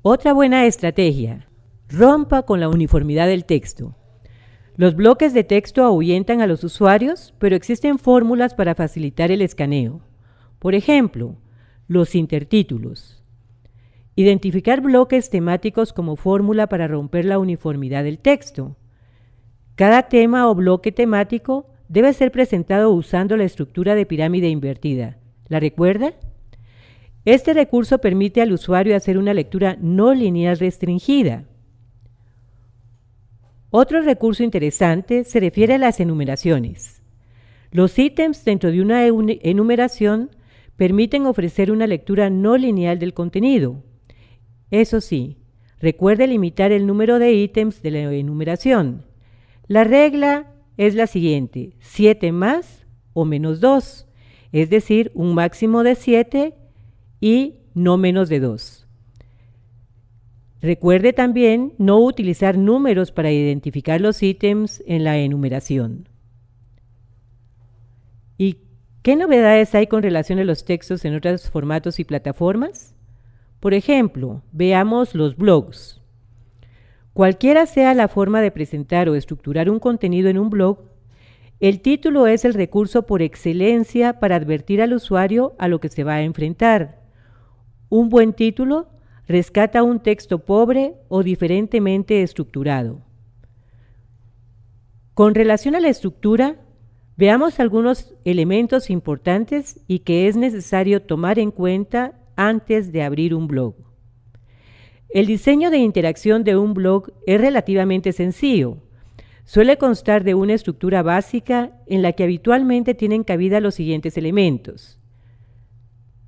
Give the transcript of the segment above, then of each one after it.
Otra buena estrategia: rompa con la uniformidad del texto. Los bloques de texto ahuyentan a los usuarios, pero existen fórmulas para facilitar el escaneo. Por ejemplo, los intertítulos. Identificar bloques temáticos como fórmula para romper la uniformidad del texto. Cada tema o bloque temático debe ser presentado usando la estructura de pirámide invertida. ¿La recuerda? Este recurso permite al usuario hacer una lectura no lineal restringida. Otro recurso interesante se refiere a las enumeraciones. Los ítems dentro de una enumeración permiten ofrecer una lectura no lineal del contenido. Eso sí, recuerde limitar el número de ítems de la enumeración. La regla es la siguiente: 7 más o menos 2, es decir, un máximo de 7 y no menos de 2. Recuerde también no utilizar números para identificar los ítems en la enumeración. ¿Y qué novedades hay con relación a los textos en otros formatos y plataformas? Por ejemplo, veamos los blogs. Cualquiera sea la forma de presentar o estructurar un contenido en un blog, el título es el recurso por excelencia para advertir al usuario a lo que se va a enfrentar. Un buen título rescata un texto pobre o diferentemente estructurado. Con relación a la estructura, veamos algunos elementos importantes y que es necesario tomar en cuenta antes de abrir un blog. El diseño de interacción de un blog es relativamente sencillo. Suele constar de una estructura básica en la que habitualmente tienen cabida los siguientes elementos.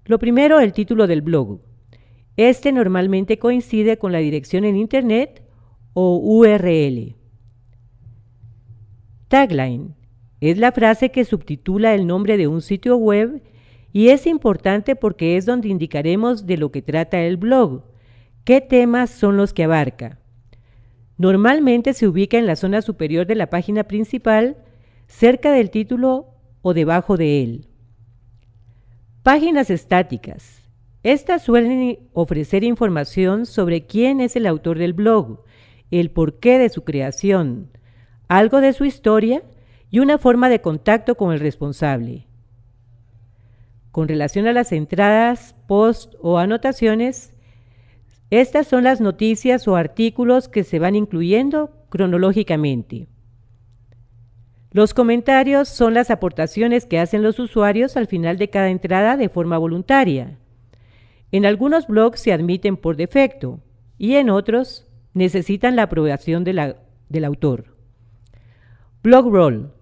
Lo primero, el título del blog. Este normalmente coincide con la dirección en Internet o URL. Tagline es la frase que subtitula el nombre de un sitio web y es importante porque es donde indicaremos de lo que trata el blog, qué temas son los que abarca. Normalmente se ubica en la zona superior de la página principal, cerca del título o debajo de él. Páginas estáticas. Estas suelen ofrecer información sobre quién es el autor del blog, el porqué de su creación, algo de su historia y una forma de contacto con el responsable. Con relación a las entradas, posts o anotaciones, estas son las noticias o artículos que se van incluyendo cronológicamente. Los comentarios son las aportaciones que hacen los usuarios al final de cada entrada de forma voluntaria. En algunos blogs se admiten por defecto y en otros necesitan la aprobación del autor. Blogroll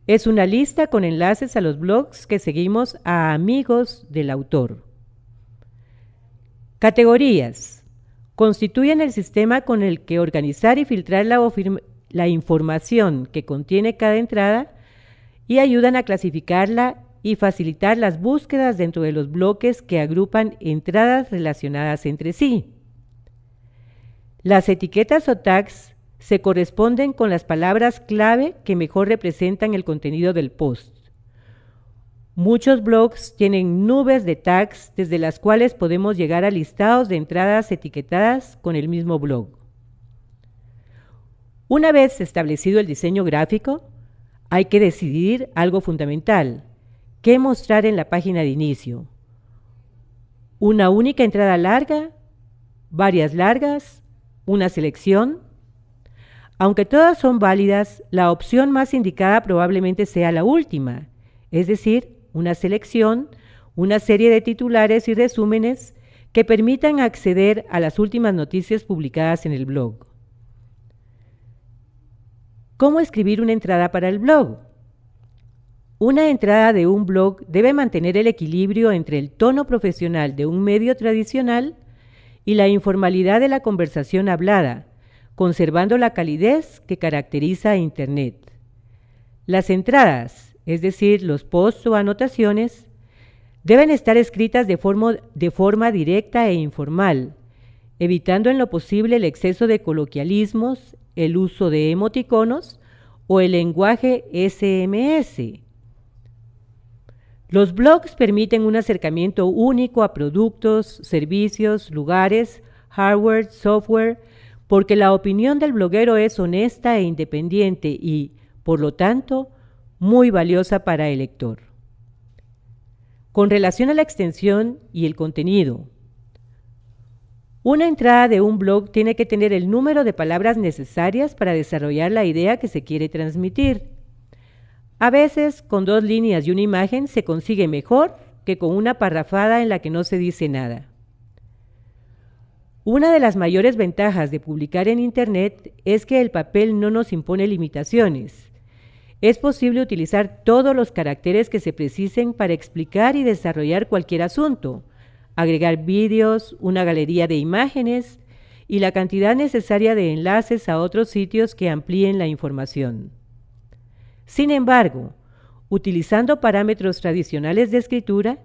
es una lista con enlaces a los blogs que seguimos a amigos del autor. Categorías constituyen el sistema con el que organizar y filtrar la información que contiene cada entrada y ayudan a clasificarla y facilitar las búsquedas dentro de los bloques que agrupan entradas relacionadas entre sí. Las etiquetas o tags se corresponden con las palabras clave que mejor representan el contenido del post. Muchos blogs tienen nubes de tags desde las cuales podemos llegar a listados de entradas etiquetadas con el mismo blog. Una vez establecido el diseño gráfico, hay que decidir algo fundamental: ¿qué mostrar en la página de inicio? ¿Una única entrada larga? ¿Varias largas? ¿Una selección? Aunque todas son válidas, la opción más indicada probablemente sea la última, es decir, una selección, una serie de titulares y resúmenes que permitan acceder a las últimas noticias publicadas en el blog. ¿Cómo escribir una entrada para el blog? Una entrada de un blog debe mantener el equilibrio entre el tono profesional de un medio tradicional y la informalidad de la conversación hablada, conservando la calidez que caracteriza a Internet. Las entradas, es decir, los posts o anotaciones, deben estar escritas de forma directa e informal, evitando en lo posible el exceso de coloquialismos, el uso de emoticonos o el lenguaje SMS. Los blogs permiten un acercamiento único a productos, servicios, lugares, hardware, software, porque la opinión del bloguero es honesta e independiente y, por lo tanto, muy valiosa para el lector. Con relación a la extensión y el contenido, una entrada de un blog tiene que tener el número de palabras necesarias para desarrollar la idea que se quiere transmitir. A veces, con 2 líneas y una imagen se consigue mejor que con una parrafada en la que no se dice nada. Una de las mayores ventajas de publicar en Internet es que el papel no nos impone limitaciones. Es posible utilizar todos los caracteres que se precisen para explicar y desarrollar cualquier asunto, agregar vídeos, una galería de imágenes y la cantidad necesaria de enlaces a otros sitios que amplíen la información. Sin embargo, utilizando parámetros tradicionales de escritura,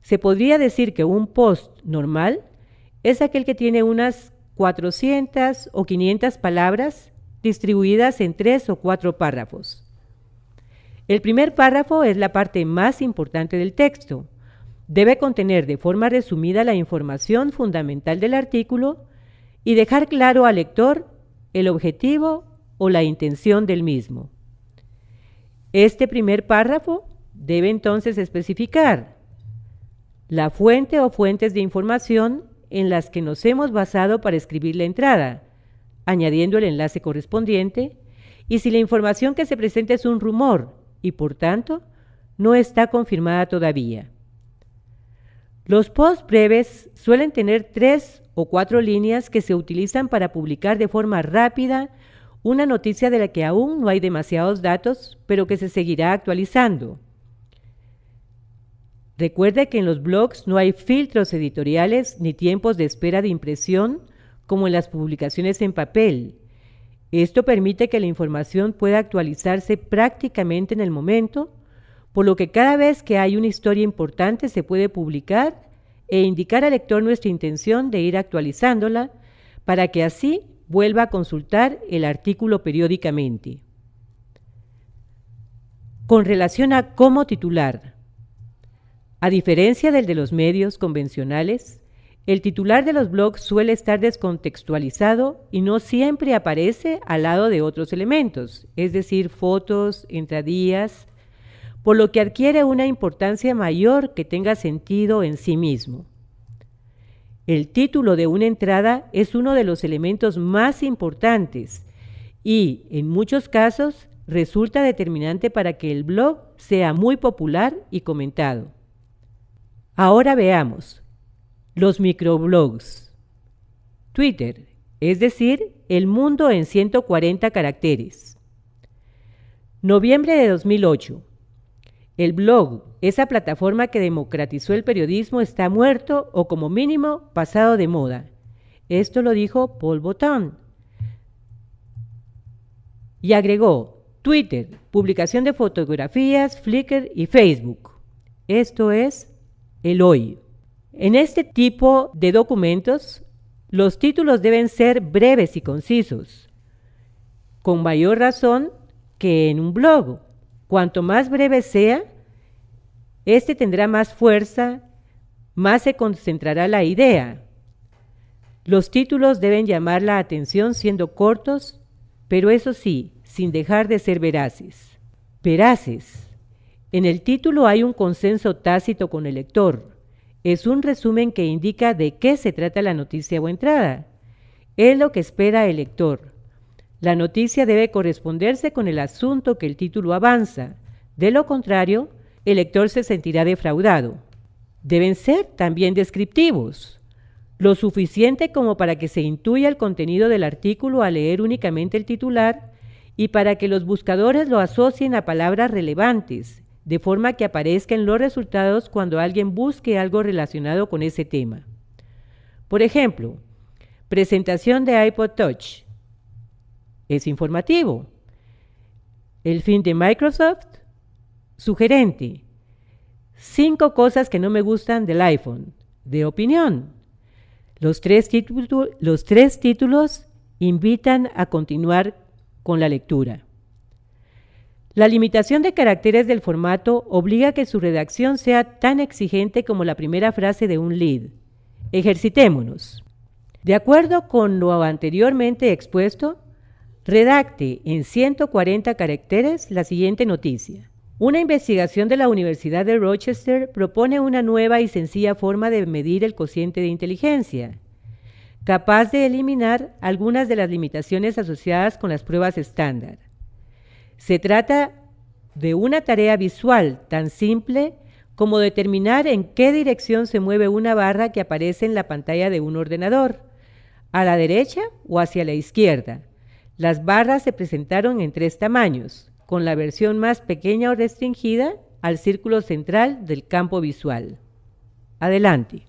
se podría decir que un post normal es aquel que tiene unas 400 o 500 palabras distribuidas en 3 o 4 párrafos. El primer párrafo es la parte más importante del texto. Debe contener de forma resumida la información fundamental del artículo y dejar claro al lector el objetivo o la intención del mismo. Este primer párrafo debe entonces especificar la fuente o fuentes de información en las que nos hemos basado para escribir la entrada, añadiendo el enlace correspondiente, y si la información que se presenta es un rumor y por tanto no está confirmada todavía. Los posts breves suelen tener 3 o 4 líneas que se utilizan para publicar de forma rápida una noticia de la que aún no hay demasiados datos, pero que se seguirá actualizando. Recuerde que en los blogs no hay filtros editoriales ni tiempos de espera de impresión como en las publicaciones en papel. Esto permite que la información pueda actualizarse prácticamente en el momento, por lo que cada vez que hay una historia importante se puede publicar e indicar al lector nuestra intención de ir actualizándola para que así vuelva a consultar el artículo periódicamente. Con relación a cómo titular, a diferencia del de los medios convencionales, el titular de los blogs suele estar descontextualizado y no siempre aparece al lado de otros elementos, es decir, fotos, entradillas, por lo que adquiere una importancia mayor que tenga sentido en sí mismo. El título de una entrada es uno de los elementos más importantes y, en muchos casos, resulta determinante para que el blog sea muy popular y comentado. Ahora veamos los microblogs. Twitter, es decir, el mundo en 140 caracteres. Noviembre de 2008. El blog, esa plataforma que democratizó el periodismo, está muerto o como mínimo pasado de moda. Esto lo dijo Paul Botton. Y agregó Twitter, publicación de fotografías, Flickr y Facebook. Esto es el hoy. En este tipo de documentos, los títulos deben ser breves y concisos, con mayor razón que en un blog. Cuanto más breve sea, este tendrá más fuerza, más se concentrará la idea. Los títulos deben llamar la atención siendo cortos, pero eso sí, sin dejar de ser veraces. Veraces. En el título hay un consenso tácito con el lector. Es un resumen que indica de qué se trata la noticia o entrada. Es lo que espera el lector. La noticia debe corresponderse con el asunto que el título avanza. De lo contrario, el lector se sentirá defraudado. Deben ser también descriptivos, lo suficiente como para que se intuya el contenido del artículo al leer únicamente el titular y para que los buscadores lo asocien a palabras relevantes, de forma que aparezcan los resultados cuando alguien busque algo relacionado con ese tema. Por ejemplo, presentación de iPod Touch. Es informativo. El fin de Microsoft. Sugerente. 5 cosas que no me gustan del iPhone. De opinión. Los tres títulos invitan a continuar con la lectura. La limitación de caracteres del formato obliga a que su redacción sea tan exigente como la primera frase de un lead. Ejercitémonos. De acuerdo con lo anteriormente expuesto, redacte en 140 caracteres la siguiente noticia. Una investigación de la Universidad de Rochester propone una nueva y sencilla forma de medir el cociente de inteligencia, capaz de eliminar algunas de las limitaciones asociadas con las pruebas estándar. Se trata de una tarea visual tan simple como determinar en qué dirección se mueve una barra que aparece en la pantalla de un ordenador, a la derecha o hacia la izquierda. Las barras se presentaron en 3 tamaños, con la versión más pequeña o restringida al círculo central del campo visual. Adelante.